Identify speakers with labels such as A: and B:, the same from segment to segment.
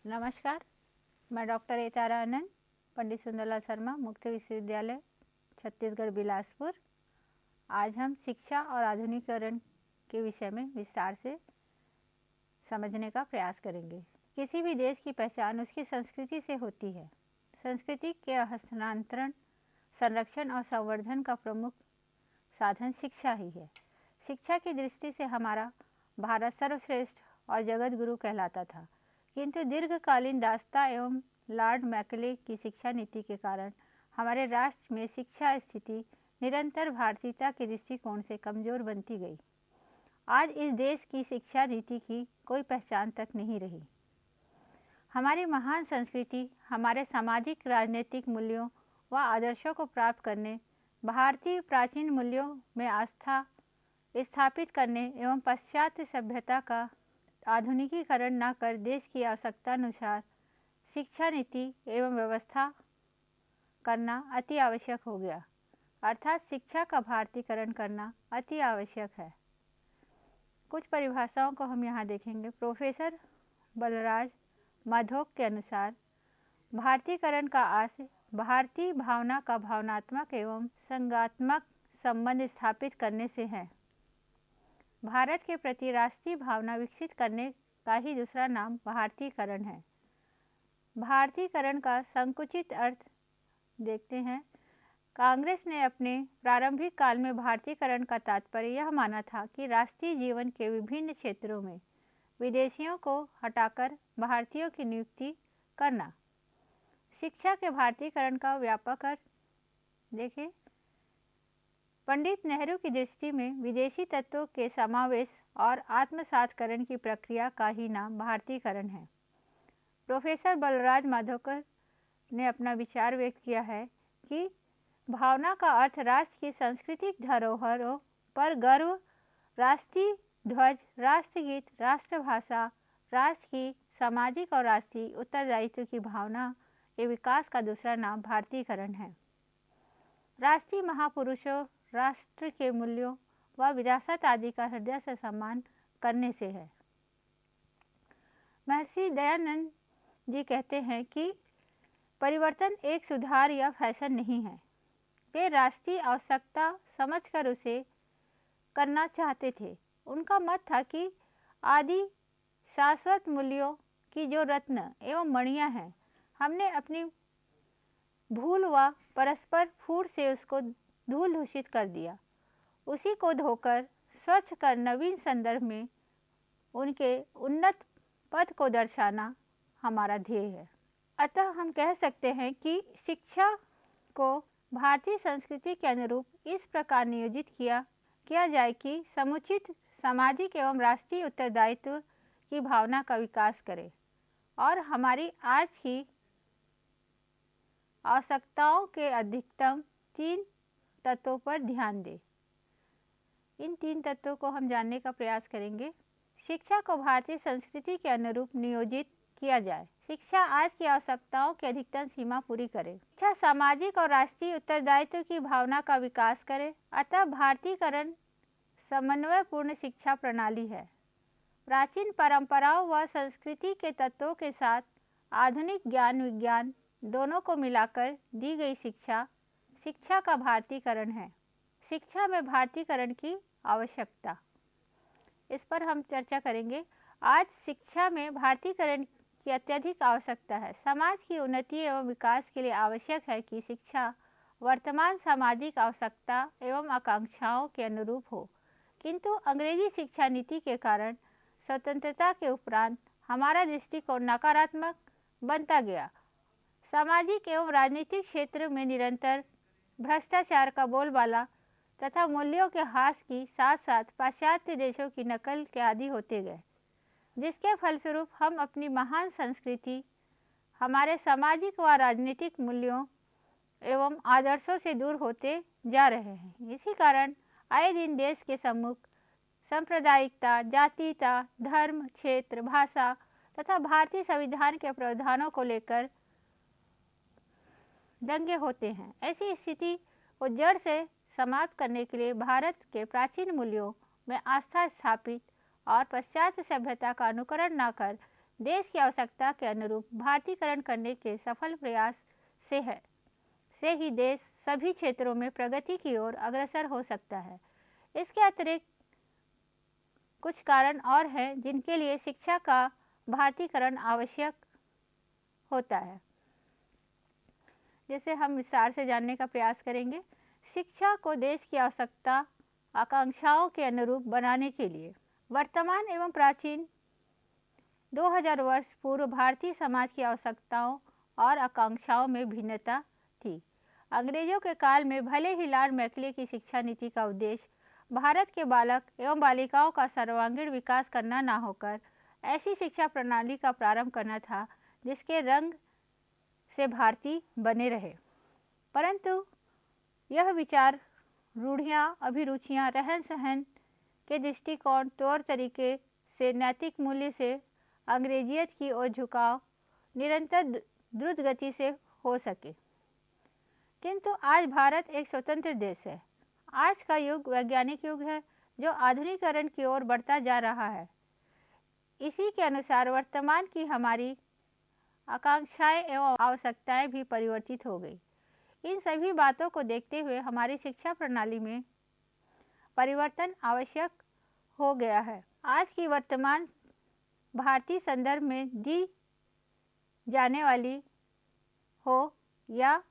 A: नमस्कार, मैं doctor A तारा आनंद, पंडित सुंदरलाल शर्मा, मुक्त विश्वविद्यालय छत्तीसगढ़ बिलासपुर। आज हम शिक्षा और आधुनिकीकरण के विषय में विस्तार से समझने का प्रयास करेंगे। किसी भी देश की पहचान उसकी संस्कृति से होती है। संस्कृति के हस्तांतरण, संरक्षण और संवर्धन का प्रमुख साधन शिक्षा ही है। शिक्षा की दृष्टि से हमारा भारत सर्वश्रेष्ठ और जगत गुरु कहलाता था, किंतु दीर्घकालीन दासता एवं लॉर्ड मैकले की शिक्षा नीति के कारण हमारे राष्ट्र में शिक्षा स्थिति निरंतर भारतीयता के दृष्टिकोण से कमजोर बनती गई। आज इस देश की शिक्षा नीति की कोई पहचान तक नहीं रही। हमारी महान संस्कृति हमारे सामाजिक राजनीतिक मूल्यों व आदर्शों को प्राप्त करने, भारतीय प्राचीन मूल्यों में आस्था स्थापित करने एवं पाश्चात्य सभ्यता का आधुनिकीकरण न कर देश की आवश्यकता अनुसार शिक्षा नीति एवं व्यवस्था करना अति आवश्यक हो गया। अर्थात शिक्षा का भारतीकरण करना अति आवश्यक है। कुछ परिभाषाओं को हम यहाँ देखेंगे। प्रोफेसर बलराज माधोक के अनुसार भारतीकरण का आशय भारतीय भावना का भावनात्मक एवं संगात्मक संबंध स्थापित करने से है। भारत के प्रति राष्ट्रीय भावना विकसित करने का ही दूसरा नाम भारतीकरण है। भारतीकरण का संकुचित अर्थ देखते हैं। कांग्रेस ने अपने प्रारंभिक काल में भारतीकरण का तात्पर्य यह माना था कि राष्ट्रीय जीवन के विभिन्न क्षेत्रों में विदेशियों को हटाकर भारतीयों की नियुक्ति करना। शिक्षा के भारतीकरण का व्यापक अर्थ देखें। पंडित नेहरू की दृष्टि में विदेशी तत्वों के समावेश और आत्मसातकरण की प्रक्रिया का ही नाम भारतीकरण है। प्रोफेसर बलराज माधोकर ने अपना विचार व्यक्त किया है कि भावना का अर्थ राष्ट्र की सांस्कृतिक धरोहरों पर गर्व, राष्ट्रीय ध्वज, राष्ट्रगीत, राष्ट्रभाषा, राष्ट्र की सामाजिक और राष्ट्रीय उत्तरदायित्व की भावना के विकास का दूसरा नाम भारतीकरण है। राष्ट्रीय महापुरुषों, राष्ट्र के मूल्यों व विरासत आदि का हृदय से सम्मान करने से है। महर्षि दयानंद जी कहते हैं कि परिवर्तन एक सुधार या फैशन नहीं है। वे राष्ट्रीय आवश्यकता समझकर उसे करना चाहते थे। उनका मत था कि आदि शाश्वत मूल्यों की जो रत्न एवं मणियाँ हैं, हमने अपनी भूल व परस्पर फूट से उसको धूल दूषित कर दिया। उसी को धोकर स्वच्छ कर नवीन संदर्भ में उनके उन्नत पद को दर्शाना हमारा ध्येय है। अतः हम कह सकते हैं कि शिक्षा को भारतीय संस्कृति के अनुरूप इस प्रकार नियोजित किया जाए कि समुचित सामाजिक एवं राष्ट्रीय उत्तरदायित्व की भावना का विकास करे और हमारी आज की आवश्यकताओं के अधिकतम 3 तत्वों पर ध्यान दें। इन 3 तत्वों को हम जानने का प्रयास करेंगे। शिक्षा को भारतीय संस्कृति के अनुरूप नियोजित किया जाए। शिक्षा आज की आवश्यकताओं की अधिकतम सीमा पूरी करे। शिक्षा सामाजिक और राष्ट्रीय उत्तरदायित्व की भावना का विकास करे। अतः भारतीकरण समन्वयपूर्ण शिक्षा प्रणाली है। प्राचीन परंपराओं व संस्कृति के तत्वों के साथ आधुनिक ज्ञान विज्ञान दोनों को मिलाकर दी गई शिक्षा शिक्षा का भारतीकरण है। शिक्षा में भारतीकरण की आवश्यकता, इस पर हम चर्चा करेंगे। आज शिक्षा में भारतीकरण की अत्यधिक आवश्यकता है। समाज की उन्नति एवं विकास के लिए आवश्यक है कि शिक्षा वर्तमान सामाजिक आवश्यकता एवं आकांक्षाओं के अनुरूप हो, किंतु अंग्रेजी शिक्षा नीति के कारण स्वतंत्रता के उपरांत हमारा दृष्टिकोण नकारात्मक बनता गया। सामाजिक एवं राजनीतिक क्षेत्र में निरंतर भ्रष्टाचार का बोलबाला तथा मूल्यों के ह्रास की साथ साथ पाश्चात्य देशों की नकल के आदी होते गए, जिसके फलस्वरूप हम अपनी महान संस्कृति, हमारे सामाजिक व राजनीतिक मूल्यों एवं आदर्शों से दूर होते जा रहे हैं। इसी कारण आए दिन देश के सम्मुख सांप्रदायिकता, जातीयता, धर्म, क्षेत्र, भाषा तथा भारतीय संविधान के प्रावधानों को लेकर दंगे होते हैं। ऐसी स्थिति को जड़ से समाप्त करने के लिए भारत के प्राचीन मूल्यों में आस्था स्थापित और पाश्चात्य सभ्यता का अनुकरण न कर देश की आवश्यकता के अनुरूप भारतीकरण करने के सफल प्रयास से ही देश सभी क्षेत्रों में प्रगति की ओर अग्रसर हो सकता है। इसके अतिरिक्त कुछ कारण और हैं जिनके लिए शिक्षा का भारतीकरण आवश्यक होता है, जिसे हम विस्तार से जानने का प्रयास करेंगे। शिक्षा को देश की आवश्यकता आकांक्षाओं के अनुरूप बनाने के लिए वर्तमान एवं प्राचीन 2000 वर्ष पूर्व भारतीय समाज की आवश्यकताओं और आकांक्षाओं में भिन्नता थी। अंग्रेजों के काल में भले ही लॉर्ड मैकले की शिक्षा नीति का उद्देश्य भारत के बालक एवं बालिकाओं का सर्वांगीण विकास करना न होकर ऐसी शिक्षा प्रणाली का प्रारंभ करना था जिसके रंग से भारतीय बने रहे, परंतु यह विचार, रूढ़ियाँ, अभिरुचियाँ, रहन सहन के दृष्टिकोण, तौर तरीके से, नैतिक मूल्य से अंग्रेजियत की ओर झुकाव निरंतर द्रुत गति से हो सके। किंतु आज भारत एक स्वतंत्र देश है। आज का युग वैज्ञानिक युग है जो आधुनिकीकरण की ओर बढ़ता जा रहा है। इसी के अनुसार वर्तमान की हमारी आकांक्षाएं एवं आवश्यकताएं भी परिवर्तित हो गई। इन सभी बातों को देखते हुए हमारी शिक्षा प्रणाली में परिवर्तन आवश्यक हो गया है। आज की वर्तमान भारतीय संदर्भ में दी जाने वाली हो या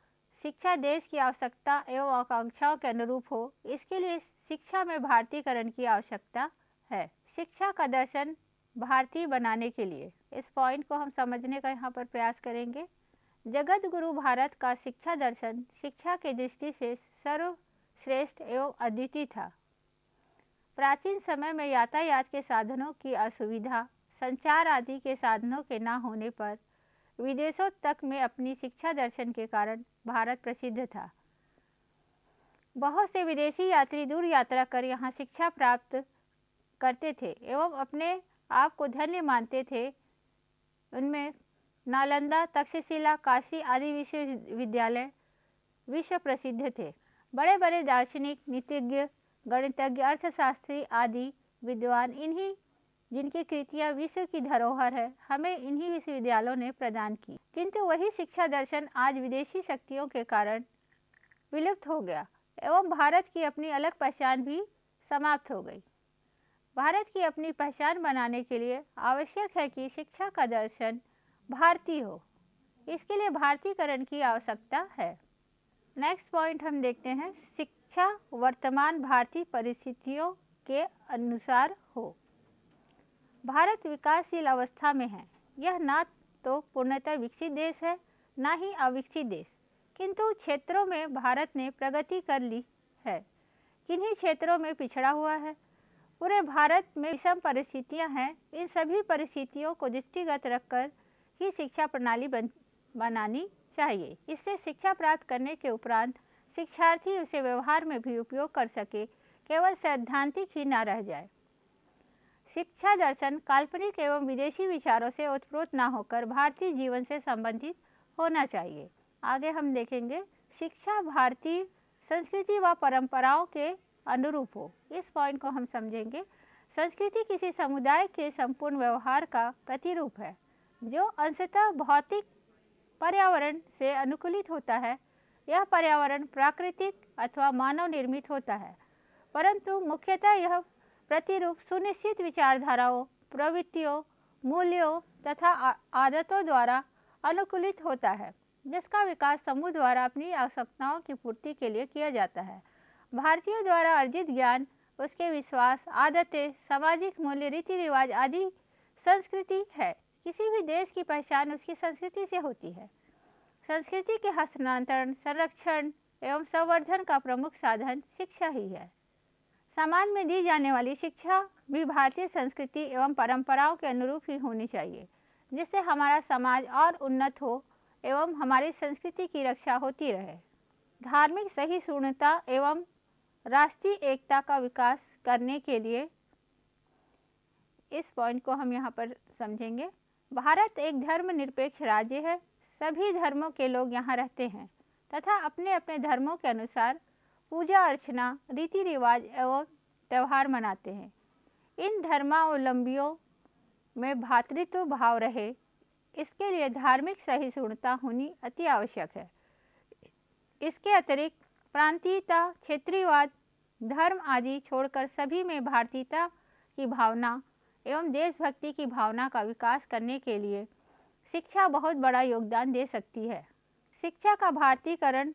A: शिक्षा देश की आवश्यकता एवं आकांक्षाओं के अनुरूप हो, इसके लिए शिक्षा में भारतीयकरण की आवश्यकता है। शिक्षा का दर्शन भारतीय बनाने के लिए इस पॉइंट को हम समझने का यहाँ पर प्रयास करेंगे। जगत गुरु भारत का शिक्षा दर्शन शिक्षा के दृष्टि से सर्वश्रेष्ठ एवं अद्वितीय था। प्राचीन समय में यातायात के साधनों की असुविधा, संचार आदि के साधनों के न होने पर विदेशों तक में अपनी शिक्षा दर्शन के कारण भारत प्रसिद्ध था। बहुत से विदेशी यात्री दूर यात्रा कर यहाँ शिक्षा प्राप्त करते थे एवं अपने आप को धन्य मानते थे। उनमें नालंदा, तक्षशिला, काशी आदि विश्वविद्यालय विश्व प्रसिद्ध थे। बड़े बड़े दार्शनिक, नीतिज्ञ, गणितज्ञ, अर्थशास्त्री आदि विद्वान, इन्हीं जिनकी कृतियाँ विश्व की धरोहर है, हमें इन्हीं विश्वविद्यालयों ने प्रदान की। किंतु वही शिक्षा दर्शन आज विदेशी शक्तियों के कारण विलुप्त हो गया एवं भारत की अपनी अलग पहचान भी समाप्त हो गई। भारत की अपनी पहचान बनाने के लिए आवश्यक है कि शिक्षा का दर्शन भारतीय हो। इसके लिए भारतीयकरण की आवश्यकता है। नेक्स्ट पॉइंट हम देखते हैं, शिक्षा वर्तमान भारतीय परिस्थितियों के अनुसार हो। भारत विकासशील अवस्था में है। यह ना तो पूर्णतः विकसित देश है, ना ही अविकसित देश, किंतु क्षेत्रों में भारत ने प्रगति कर ली है, किन्हीं क्षेत्रों में पिछड़ा हुआ है। पूरे भारत में विषम परिस्थितियां हैं। इन सभी परिस्थितियों को दृष्टिगत रखकर ही शिक्षा प्रणाली बनानी चाहिए। इससे शिक्षा प्राप्त करने के उपरांत शिक्षार्थी उसे व्यवहार में भी उपयोग कर सके, केवल सैद्धांतिक ही न रह जाए। शिक्षा दर्शन काल्पनिक एवं विदेशी विचारों से उत्प्रोत न होकर भारतीय जीवन से संबंधित होना चाहिए। आगे हम देखेंगे, शिक्षा भारतीय संस्कृति व परंपराओं के अनुरूप हो। इस पॉइंट को हम समझेंगे। संस्कृति किसी समुदाय के संपूर्ण व्यवहार का प्रतिरूप है, जो अंशतः भौतिक पर्यावरण से अनुकूलित होता है। यह पर्यावरण प्राकृतिक अथवा मानव निर्मित होता है, परंतु मुख्यतः यह प्रतिरूप सुनिश्चित विचारधाराओं, प्रवृत्तियों, मूल्यों तथा आदतों द्वारा अनुकूलित होता है, जिसका विकास समूह द्वारा अपनी आवश्यकताओं की पूर्ति के लिए किया जाता है। भारतीयों द्वारा अर्जित ज्ञान, उसके विश्वास, आदतें, सामाजिक मूल्य, रीति रिवाज आदि संस्कृति है। किसी भी देश की पहचान उसकी संस्कृति से होती है। संस्कृति के हस्तांतरण, संरक्षण एवं संवर्धन का प्रमुख साधन शिक्षा ही है। समाज में दी जाने वाली शिक्षा भी भारतीय संस्कृति एवं परंपराओं के अनुरूप ही होनी चाहिए, जिससे हमारा समाज और उन्नत हो एवं हमारी संस्कृति की रक्षा होती रहे। धार्मिक सहिष्णुता एवं राष्ट्रीय एकता का विकास करने के लिए इस पॉइंट को हम यहाँ पर समझेंगे। भारत एक धर्मनिरपेक्ष राज्य है। सभी धर्मों के लोग यहाँ रहते हैं तथा अपने अपने धर्मों के अनुसार पूजा अर्चना, रीति रिवाज एवं त्यौहार मनाते हैं। इन धर्मावलंबियों में भ्रातृत्व भाव रहे, इसके लिए धार्मिक सहिष्णुता होनी अति आवश्यक है। इसके अतिरिक्त प्रांतीयता, क्षेत्रीयवाद, धर्म आदि छोड़कर सभी में भारतीयता की भावना एवं देशभक्ति की भावना का विकास करने के लिए शिक्षा बहुत बड़ा योगदान दे सकती है। शिक्षा का भारतीयकरण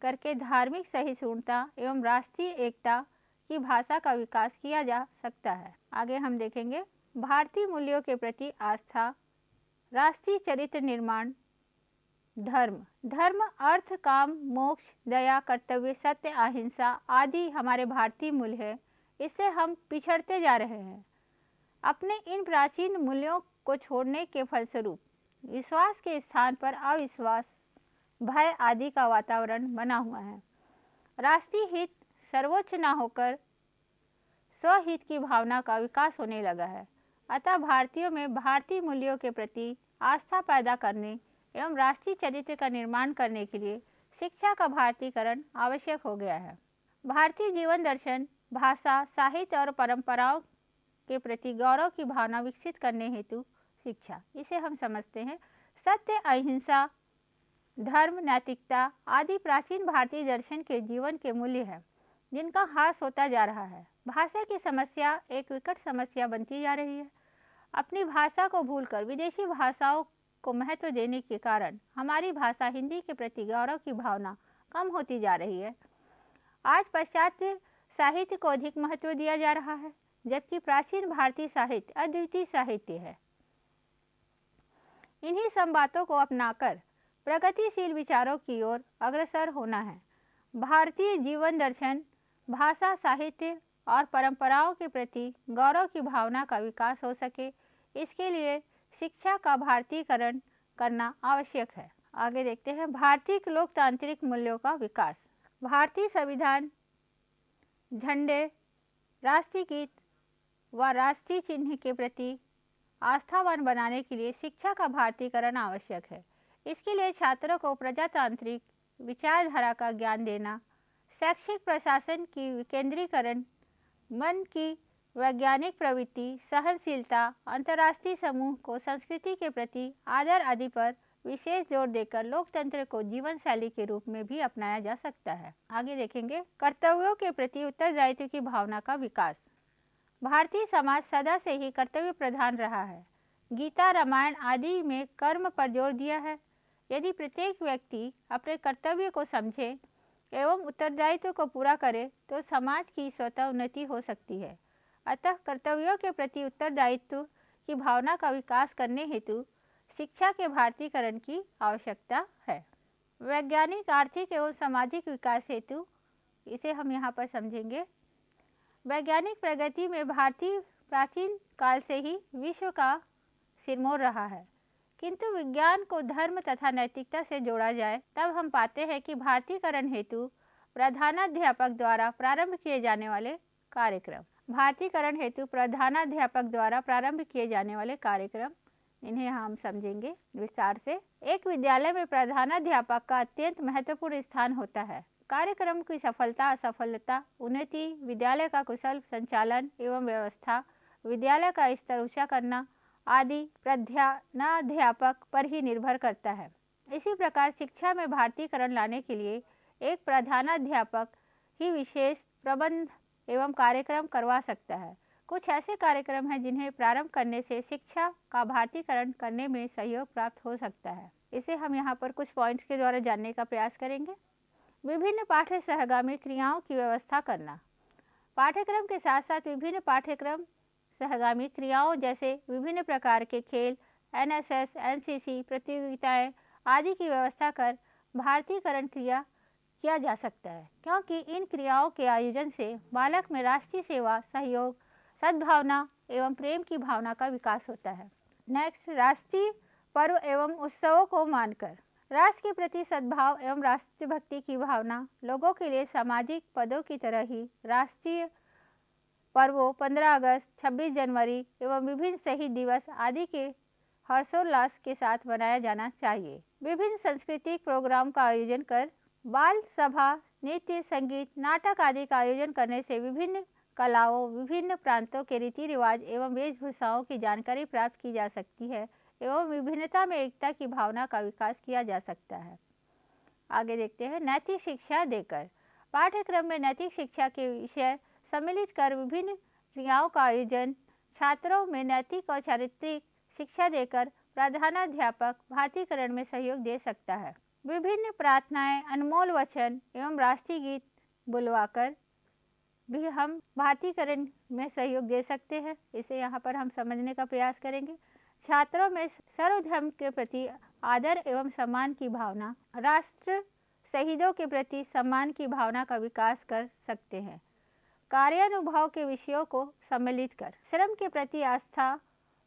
A: करके धार्मिक सहिष्णुता एवं राष्ट्रीय एकता की भाषा का विकास किया जा सकता है। आगे हम देखेंगे भारतीय मूल्यों के प्रति आस्था, राष्ट्रीय चरित्र निर्माण, धर्म, अर्थ, काम, मोक्ष, दया, कर्तव्य, सत्य, अहिंसा आदि हमारे भारतीय मूल्य है। इससे हम पिछड़ते जा रहे हैं। अपने इन प्राचीन मूल्यों को छोड़ने के फलस्वरूप विश्वास के स्थान पर अविश्वास, भय आदि का वातावरण बना हुआ है। राष्ट्रीय हित सर्वोच्च न होकर स्वहित की भावना का विकास होने लगा है। अतः भारतीयों में भारतीय मूल्यों के प्रति आस्था पैदा करने एवं राष्ट्रीय चरित्र का निर्माण करने के लिए शिक्षा का भारतीयकरण आवश्यक हो गया है। भारतीय जीवन दर्शन, भाषा, साहित्य और परंपराओं के प्रति गौरव की भावना विकसित करने हेतु शिक्षा, इसे हम समझते हैं सत्य, अहिंसा, धर्म, नैतिकता आदि प्राचीन भारतीय दर्शन के जीवन के मूल्य हैं, जिनका ह्रास होता जा रहा है। भाषा की समस्या एक विकट समस्या बनती जा रही है। अपनी भाषा को भूलकर विदेशी भाषाओं को महत्व देने के कारण हमारी भाषा हिंदी के प्रति गौरव की भावना कम होती जा रही है। आज पाश्चात्य साहित्य को अधिक महत्व दिया जा रहा है, जबकि प्राचीन भारतीय साहित्य अद्वितीय साहित्य है। इन्हीं सब बातों को अपनाकर प्रगतिशील विचारों की ओर अग्रसर होना है। भारतीय जीवन दर्शन, भाषा, साहित्य और परंपराओं के प्रति गौरव की भावना का विकास हो सके, इसके लिए शिक्षा का भारतीयकरण करना आवश्यक है। आगे देखते हैं भारतीय लोकतांत्रिक मूल्यों का विकास। भारतीय संविधान, झंडे, राष्ट्रीय गीत व राष्ट्रीय चिन्ह के प्रति आस्थावान बनाने के लिए शिक्षा का भारतीयकरण आवश्यक है। इसके लिए छात्रों को प्रजातांत्रिक विचारधारा का ज्ञान देना, शैक्षिक प्रशासन की विकेंद्रीकरण, मन की वैज्ञानिक प्रवृत्ति, सहनशीलता, अंतर्राष्ट्रीय समूह को संस्कृति के प्रति आदर आदि पर विशेष जोर देकर लोकतंत्र को जीवन शैली के रूप में भी अपनाया जा सकता है। आगे देखेंगे कर्तव्यों के प्रति उत्तरदायित्व की भावना का विकास। भारतीय समाज सदा से ही कर्तव्य प्रधान रहा है। गीता, रामायण आदि में कर्म पर जोर दिया है। यदि प्रत्येक व्यक्ति अपने कर्तव्य को समझे एवं उत्तरदायित्व को पूरा करे तो समाज की स्वतः उन्नति हो सकती है। अतः कर्तव्यों के प्रति उत्तरदायित्व की भावना का विकास करने हेतु शिक्षा के भारतीयकरण की आवश्यकता है। वैज्ञानिक, आर्थिक एवं सामाजिक विकास हेतु, इसे हम यहाँ पर समझेंगे। वैज्ञानिक प्रगति में भारतीय प्राचीन काल से ही विश्व का सिरमौर रहा है, किंतु विज्ञान को धर्म तथा नैतिकता से जोड़ा जाए तब हम पाते हैं कि भारतीयकरण हेतु प्रधानाध्यापक द्वारा प्रारंभ किए जाने वाले कार्यक्रम, इन्हें हम समझेंगे विस्तार से। एक विद्यालय में प्रधानाध्यापक का अत्यंत महत्वपूर्ण स्थान होता है। कार्यक्रम की सफलता, असफलता, उन्नति, विद्यालय का कुशल संचालन एवं व्यवस्था, विद्यालय का स्तर ऊंचा करना आदि प्रधानाध्यापक पर ही निर्भर करता है। इसी प्रकार शिक्षा में भारतीयकरण लाने के लिए एक प्रधानाध्यापक ही विशेष प्रबंध एवं कार्यक्रम करवा सकता है। कुछ ऐसे कार्यक्रम हैं जिन्हें प्रारंभ करने से शिक्षा का भारतीयकरण करने में सहयोग प्राप्त हो सकता है। इसे हम यहाँ पर कुछ पॉइंट्स के द्वारा जानने का प्रयास करेंगे। विभिन्न पाठ्य सहगामी क्रियाओं की व्यवस्था करना। पाठ्यक्रम के साथ साथ विभिन्न पाठ्यक्रम सहगामी क्रियाओं जैसे विभिन्न प्रकार के खेल, एनएसएस, एनसीसी प्रतियोगिताएं आदि की व्यवस्था कर भारतीयकरण किया जा सकता है, क्योंकि इन क्रियाओं के आयोजन से बालक में राष्ट्रीय सेवा, सहयोग, सद्भावना एवं प्रेम की भावना का विकास होता है। नेक्स्ट, राष्ट्रीय पर्व एवं उत्सवों को मानकर। राष्ट्र के प्रति सद्भाव एवं राष्ट्रभक्ति की भावना लोगों के लिए सामाजिक पदों की तरह ही राष्ट्रीय पर्वों 15 अगस्त, 26 जनवरी एवं विभिन्न शहीद दिवस आदि के हर्षोल्लास के साथ मनाया जाना चाहिए। विभिन्न सांस्कृतिक प्रोग्राम का आयोजन कर बाल सभा, नृत्य, संगीत, नाटक आदि का आयोजन करने से विभिन्न कलाओं, विभिन्न प्रांतों के रीति रिवाज एवं वेशभूषाओं की जानकारी प्राप्त की जा सकती है एवं विभिन्नता में एकता की भावना का विकास किया जा सकता है। आगे देखते हैं, नैतिक शिक्षा देकर। पाठ्यक्रम में नैतिक शिक्षा के विषय सम्मिलित कर विभिन्न क्रियाओं का आयोजन छात्रों में नैतिक और चारित्रिक शिक्षा देकर प्रधानाध्यापक भारतीकरण में सहयोग दे सकता है। विभिन्न प्रार्थनाएं, अनमोल वचन एवं राष्ट्रीय गीत बुलवाकर भी हम भारतीकरण में सहयोग दे सकते हैं। इसे यहाँ पर हम समझने का प्रयास करेंगे। छात्रों में सर्वधर्म के प्रति आदर एवं सम्मान की भावना, राष्ट्र शहीदों के प्रति सम्मान की भावना का विकास कर सकते हैं। कार्यानुभव के विषयों को सम्मिलित कर श्रम के प्रति आस्था,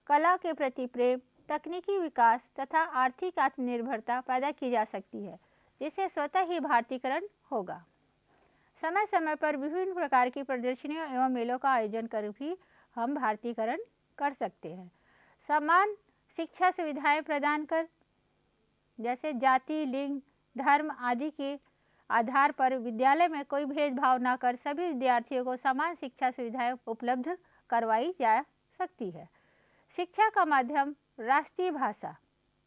A: कला के प्रति प्रेम, तकनीकी विकास तथा आर्थिक आत्मनिर्भरता पैदा की जा सकती है, जिससे स्वतः ही भारतीकरण होगा। समय समय पर विभिन्न प्रकार की प्रदर्शनियों एवं मेलों का आयोजन कर भी हम भारतीकरण कर सकते हैं। समान शिक्षा सुविधाएं प्रदान कर, जैसे जाति, लिंग, धर्म आदि के आधार पर विद्यालय में कोई भेदभाव न कर सभी विद्यार्थियों को समान शिक्षा सुविधाएं उपलब्ध करवाई जा सकती है। शिक्षा का माध्यम राष्ट्रीय भाषा।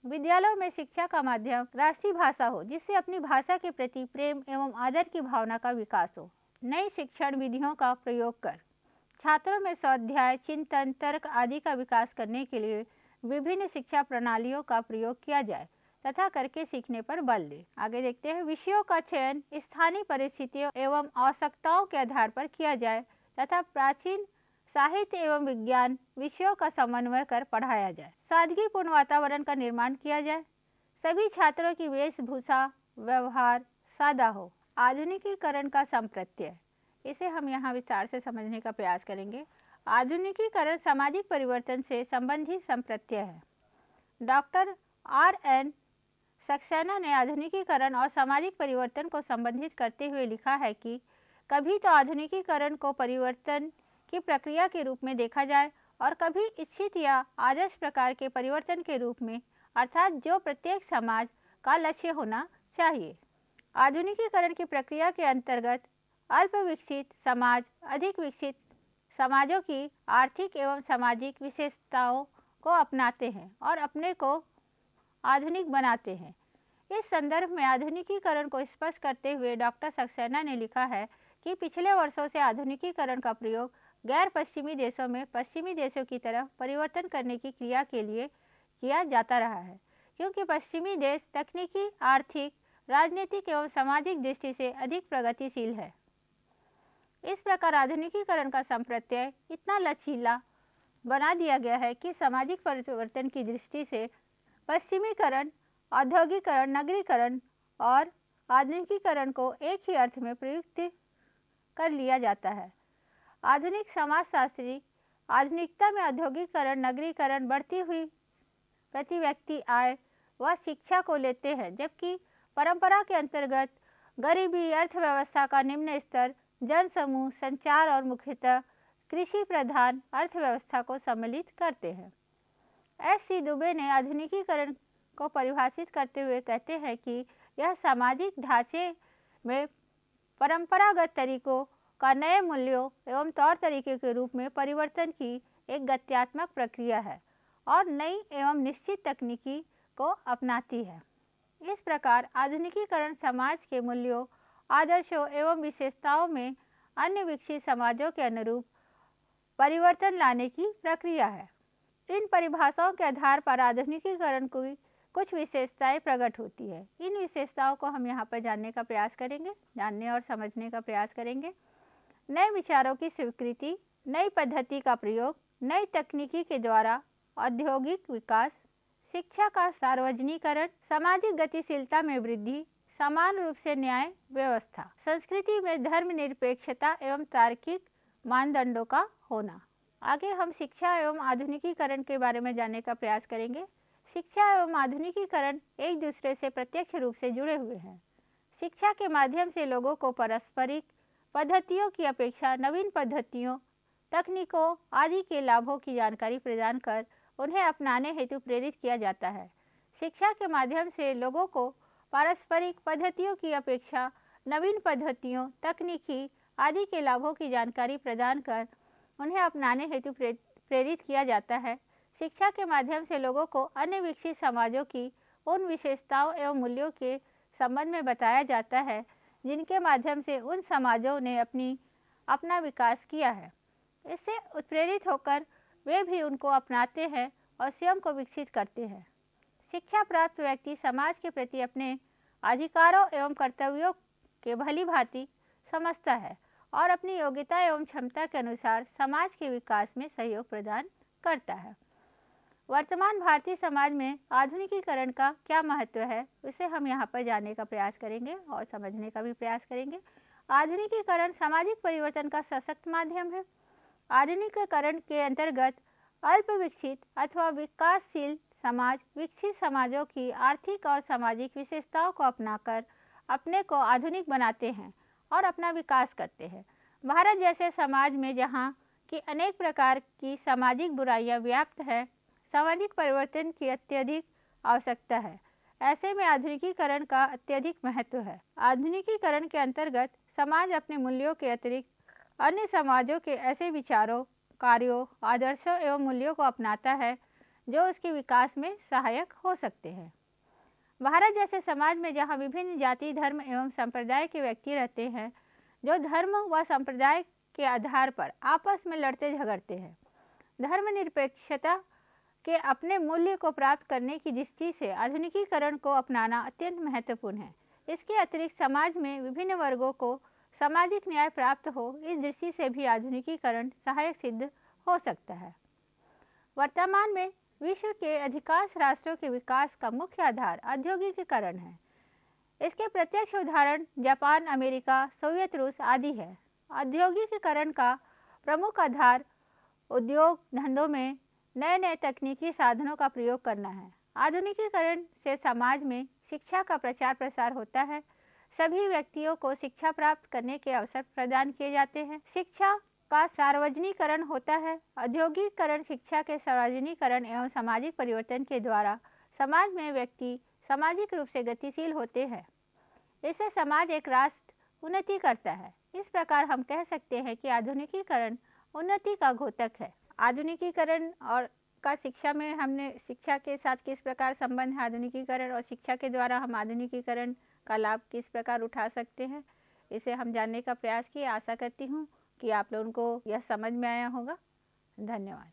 A: विद्यालयों में शिक्षा का माध्यम राष्ट्रीय भाषा हो, जिससे अपनी भाषा के प्रति प्रेम एवं आदर की भावना का विकास हो। नई शिक्षण विधियों का प्रयोग कर छात्रों में स्वाध्याय, चिंतन, तर्क आदि का विकास करने के लिए विभिन्न शिक्षा प्रणालियों का प्रयोग किया जाए तथा करके सीखने पर बल दे। आगे देखते हैं, विषयों का चयन स्थानीय परिस्थितियों एवं आवश्यकताओं के आधार पर किया जाए तथा प्राचीन साहित्य एवं विज्ञान विषयों का समन्वय कर पढ़ाया जाए। सादगीपूर्ण वातावरण का निर्माण किया जाए। सभी छात्रों की वेशभूषा, व्यवहार सादा हो। आधुनिकीकरण का संप्रत्यय, इसे हम यहाँ विस्तार से समझने का प्रयास करेंगे। आधुनिकीकरण सामाजिक परिवर्तन से संबंधित संप्रत्यय है। Doctor R.N. सक्सेना ने आधुनिकीकरण और सामाजिक परिवर्तन को संबंधित करते हुए लिखा है कि कभी तो आधुनिकीकरण को परिवर्तन की प्रक्रिया के रूप में देखा जाए और कभी इच्छित या आदर्श प्रकार के परिवर्तन के रूप में, अर्थात जो प्रत्येक समाज का लक्ष्य होना चाहिए। आधुनिकीकरण की प्रक्रिया के अंतर्गत अल्प विकसित समाज अधिक विकसित समाजों की आर्थिक एवं सामाजिक विशेषताओं को अपनाते हैं और अपने को आधुनिक बनाते हैं। इस संदर्भ में आधुनिकीकरण को स्पष्ट करते हुए डॉक्टर सक्सेना ने लिखा है कि पिछले वर्षों से आधुनिकीकरण का प्रयोग गैर पश्चिमी देशों में पश्चिमी देशों की तरफ परिवर्तन करने की क्रिया के लिए किया जाता रहा है, क्योंकि पश्चिमी देश तकनीकी, आर्थिक, राजनीतिक एवं सामाजिक दृष्टि से अधिक प्रगतिशील है। इस प्रकार आधुनिकीकरण का संप्रत्यय इतना लचीला बना दिया गया है कि सामाजिक परिवर्तन की दृष्टि से पश्चिमीकरण, औद्योगिकरण, नगरीकरण और आधुनिकीकरण को एक ही अर्थ में प्रयुक्त कर लिया जाता है। आधुनिक समाजशास्त्री आधुनिकता में औद्योगिकरण, नगरीकरण, बढ़ती हुई प्रति व्यक्ति आय व शिक्षा को लेते हैं, जबकि परंपरा के अंतर्गत गरीबी, अर्थव्यवस्था का निम्न स्तर, जनसमूह, संचार और मुख्यतः कृषि प्रधान अर्थव्यवस्था को सम्मिलित करते हैं। S.C. दुबे ने आधुनिकीकरण को परिभाषित करते हुए कहते हैं कि यह सामाजिक ढांचे में परंपरागत तरीकों का नए मूल्यों एवं तौर तरीके के रूप में परिवर्तन की एक गत्यात्मक प्रक्रिया है और नई एवं निश्चित तकनीकी को अपनाती है। इस प्रकार आधुनिकीकरण समाज के मूल्यों, आदर्शों एवं विशेषताओं में अन्य विकसित समाजों के अनुरूप परिवर्तन लाने की प्रक्रिया है। इन परिभाषाओं के आधार पर आधुनिकीकरण की कुछ विशेषताएं प्रकट होती है। इन विशेषताओं को हम यहाँ पर जानने का प्रयास करेंगे, जानने और समझने का प्रयास करेंगे। नए विचारों की स्वीकृति, नई पद्धति का प्रयोग, नई तकनीकी के द्वारा औद्योगिक विकास, शिक्षा का सार्वजनिकरण, सामाजिक गतिशीलता में वृद्धि, समान रूप से न्याय व्यवस्था, संस्कृति में धर्मनिरपेक्षता एवं तार्किक मानदंडों का होना। आगे हम शिक्षा एवं आधुनिकीकरण के बारे में जानने का प्रयास करेंगे। शिक्षा एवं आधुनिकीकरण एक दूसरे से प्रत्यक्ष रूप से जुड़े हुए हैं। शिक्षा के माध्यम से लोगों को पारस्परिक पद्धतियों की अपेक्षा नवीन पद्धतियों, तकनीकों आदि के लाभों की जानकारी प्रदान कर उन्हें अपनाने हेतु प्रेरित किया जाता है। शिक्षा के माध्यम से लोगों को पारस्परिक पद्धतियों की अपेक्षा नवीन पद्धतियों, तकनीकी आदि के लाभों की जानकारी प्रदान कर उन्हें अपनाने हेतु प्रेरित किया जाता है। शिक्षा के माध्यम से लोगों को अन्य विकसित समाजों की उन विशेषताओं एवं मूल्यों के संबंध में बताया जाता है जिनके माध्यम से उन समाजों ने अपना विकास किया है। इससे उत्प्रेरित होकर वे भी उनको अपनाते हैं और स्वयं को विकसित करते हैं। शिक्षा प्राप्त व्यक्ति समाज के प्रति अपने अधिकारों एवं कर्तव्यों के भली भांति समझता है और अपनी योग्यता एवं क्षमता के अनुसार समाज के विकास में सहयोग प्रदान करता है। वर्तमान भारतीय समाज में आधुनिकीकरण का क्या महत्व है, उसे हम यहाँ पर जानने का प्रयास करेंगे और समझने का भी प्रयास करेंगे। आधुनिकीकरण सामाजिक परिवर्तन का सशक्त माध्यम है। आधुनिकीकरण के अंतर्गत अल्प विकसित अथवा विकासशील समाज विकसित समाजों की आर्थिक और सामाजिक विशेषताओं को अपनाकर अपने को आधुनिक बनाते हैं और अपना विकास करते हैं। भारत जैसे समाज में जहाँ की अनेक प्रकार की सामाजिक बुराइयां व्याप्त है, सामाजिक परिवर्तन की अत्यधिक आवश्यकता है। ऐसे में आधुनिकीकरण का अत्यधिक महत्व है। आधुनिकीकरण के अंतर्गत समाज अपने मूल्यों के अतिरिक्त अन्य समाजों के ऐसे विचारों, कार्यों, आदर्शों एवं मूल्यों को अपनाता है जो उसके विकास में सहायक हो सकते हैं। भारत जैसे समाज में जहाँ विभिन्न जाति, धर्म एवं संप्रदाय के व्यक्ति रहते हैं जो धर्म व संप्रदाय के आधार पर आपस में लड़ते झगड़ते हैं, धर्मनिरपेक्षता के अपने मूल्य को प्राप्त करने की दृष्टि से आधुनिकीकरण को अपनाना अत्यंत महत्वपूर्ण है। इसके अतिरिक्त समाज में विभिन्न वर्गों को सामाजिक न्याय प्राप्त हो, इस दृष्टि से भी आधुनिकीकरण सहायक सिद्ध हो सकता है। वर्तमान में विश्व के अधिकांश राष्ट्रों के विकास का मुख्य आधार औद्योगिकीकरण है। इसके प्रत्यक्ष उदाहरण जापान, अमेरिका, सोवियत रूस आदि है। औद्योगिकीकरण का प्रमुख आधार उद्योग धंधों में नए नए तकनीकी साधनों का प्रयोग करना है। आधुनिकीकरण से समाज में शिक्षा का प्रचार प्रसार होता है। सभी व्यक्तियों को शिक्षा प्राप्त करने के अवसर प्रदान किए जाते हैं। शिक्षा का सार्वजनिकरण होता है। औद्योगिकीकरण शिक्षा के सार्वजनिकरण एवं सामाजिक परिवर्तन के द्वारा समाज में व्यक्ति सामाजिक रूप से गतिशील होते हैं। इससे समाज एक राष्ट्र उन्नति करता है। इस प्रकार हम कह सकते हैं कि आधुनिकीकरण उन्नति का घोतक है। आधुनिकीकरण और का शिक्षा में हमने शिक्षा के साथ किस प्रकार संबंध है, आधुनिकीकरण और शिक्षा के द्वारा हम आधुनिकीकरण का लाभ किस प्रकार उठा सकते हैं, इसे हम जानने का प्रयास किए। आशा करती हूँ कि आप लोगों को यह समझ में आया होगा। धन्यवाद।